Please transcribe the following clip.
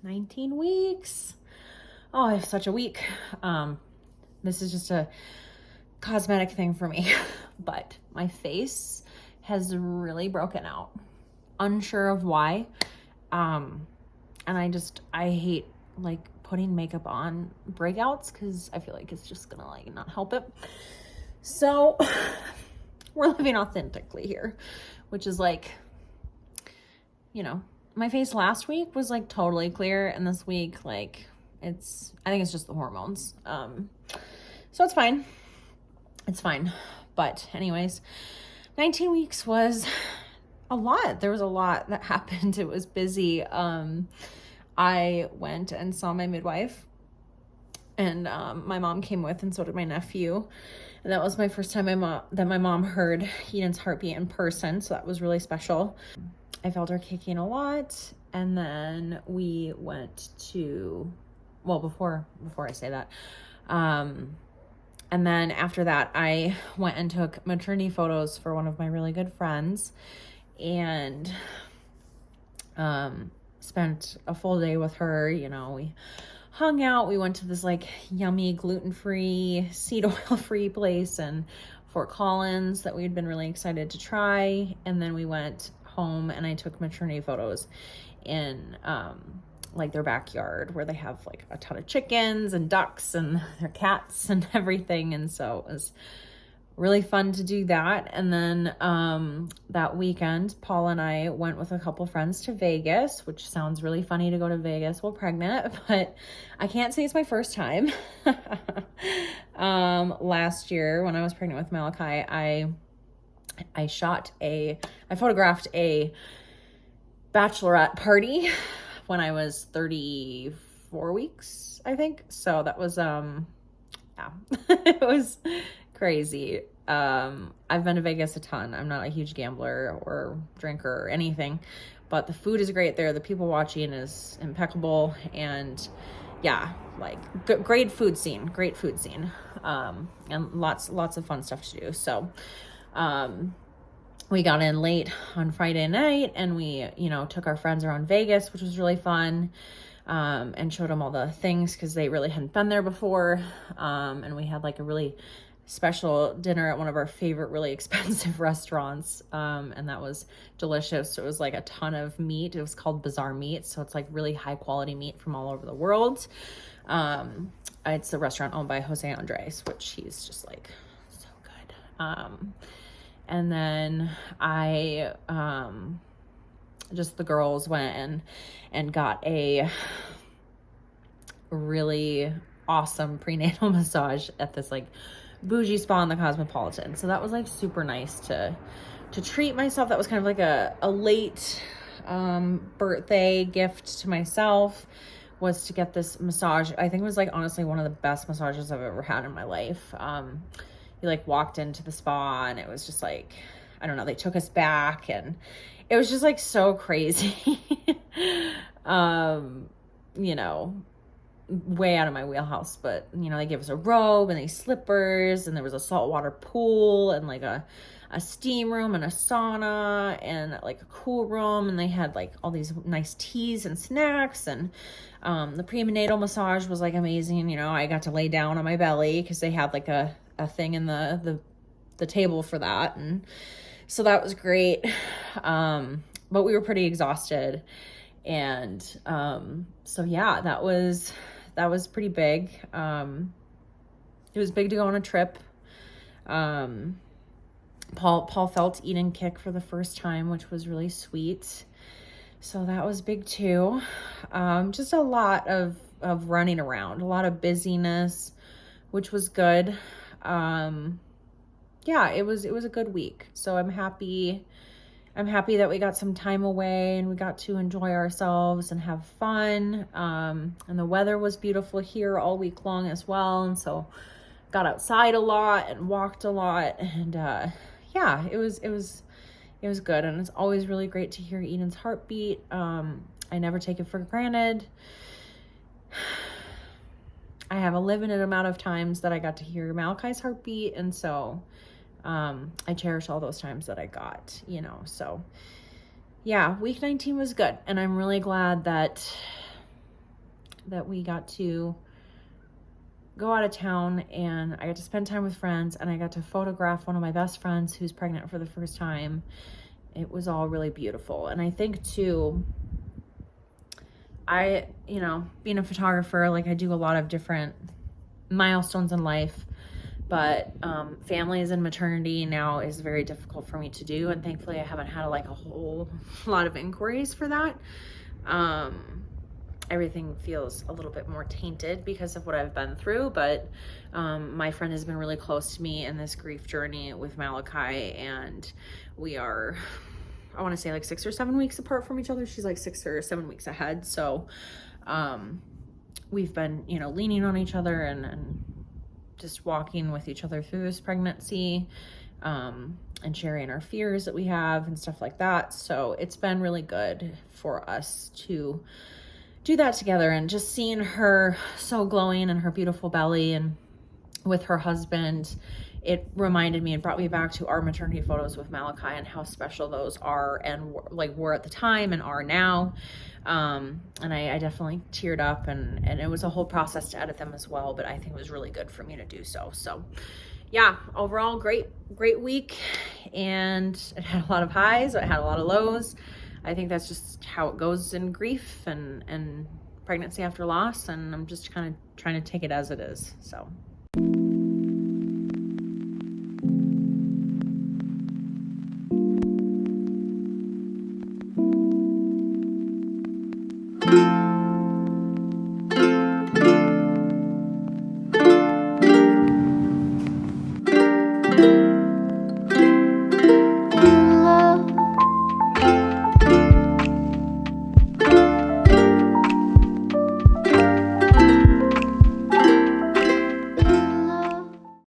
19 weeks. Oh, I have such a week. This is just a cosmetic thing for me, but my face has really broken out. Unsure of why. And I hate like putting makeup on breakouts because I feel like it's just gonna like not help it. So we're living authentically here, which is like, my face last week was like totally clear, and this week, like, I think it's just the hormones. So it's fine. It's fine. But anyways, 19 weeks was a lot. There was a lot that happened. It was busy. I went and saw my midwife, and my mom came with, and so did my nephew. And that was my first time that my mom heard Eden's heartbeat in person. So that was really special. I felt her kicking a lot. And then we went to, well, before I say that, and then after that, I went and took maternity photos for one of my really good friends, and spent a full day with her. We hung out. We went to this like yummy gluten-free, seed oil-free place in Fort Collins that we had been really excited to try. And then we went home and I took maternity photos in like their backyard where they have like a ton of chickens and ducks and their cats and everything. And so it was really fun to do that. And then that weekend, Paul and I went with a couple friends to Vegas, which sounds really funny to go to Vegas while pregnant, but I can't say it's my first time. Last year when I was pregnant with Malachi, I photographed a bachelorette party when I was 34 weeks, I think. So that was, it was crazy. I've been to Vegas a ton. I'm not a huge gambler or drinker or anything, but the food is great there. The people watching is impeccable. And yeah, like great food scene, and lots of fun stuff to do. So, we got in late on Friday night and we, took our friends around Vegas, which was really fun. And showed them all the things because they really hadn't been there before. And we had like a really special dinner at one of our favorite, really expensive restaurants. And that was delicious. It was like a ton of meat. It was called Bizarre Meat. So it's like really high quality meat from all over the world. It's a restaurant owned by Jose Andres, which he's just like so good. And then the girls went and got a really awesome prenatal massage at this like bougie spa in the Cosmopolitan. So that was like super nice to treat myself. That was kind of like a late birthday gift to myself, was to get this massage. I think it was like honestly one of the best massages I've ever had in my life. You like walked into the spa and it was just like, I don't know, they took us back and it was just like so crazy. Way out of my wheelhouse, but they gave us a robe and these slippers, and there was a saltwater pool and like a steam room and a sauna and like a cool room, and they had like all these nice teas and snacks, and the prenatal massage was like amazing. I got to lay down on my belly because they had like a thing in the table for that, and so that was great. But we were pretty exhausted, and so yeah, that was pretty big. It was big to go on a trip. Paul felt Eden kick for the first time, which was really sweet. So that was big too. Just a lot of running around, a lot of busyness, which was good. Yeah, it was a good week. So I'm happy that we got some time away and we got to enjoy ourselves and have fun. And the weather was beautiful here all week long as well. And so got outside a lot and walked a lot. And yeah, it was good. And it's always really great to hear Eden's heartbeat. I never take it for granted. I have a limited amount of times that I got to hear Malachi's heartbeat. And so I cherish all those times that I got, so yeah, week 19 was good. And I'm really glad that that we got to go out of town, and I got to spend time with friends, and I got to photograph one of my best friends who's pregnant for the first time. It was all really beautiful. And I think too, being a photographer, like I do a lot of different milestones in life, but families and maternity now is very difficult for me to do. And thankfully I haven't had like a whole lot of inquiries for that. Everything feels a little bit more tainted because of what I've been through, but my friend has been really close to me in this grief journey with Malachi, and we are, I want to say like 6 or 7 weeks apart from each other. She's like 6 or 7 weeks ahead. So we've been, leaning on each other and just walking with each other through this pregnancy, and sharing our fears that we have and stuff like that. So it's been really good for us to do that together, and just seeing her so glowing and her beautiful belly and with her husband, it reminded me and brought me back to our maternity photos with Malachi and how special those are and were at the time and are now. And I definitely teared up, and it was a whole process to edit them as well, but I think it was really good for me to do so. So yeah, overall great week, and it had a lot of highs, it had a lot of lows. I think that's just how it goes in grief and pregnancy after loss, and I'm just kind of trying to take it as it is. So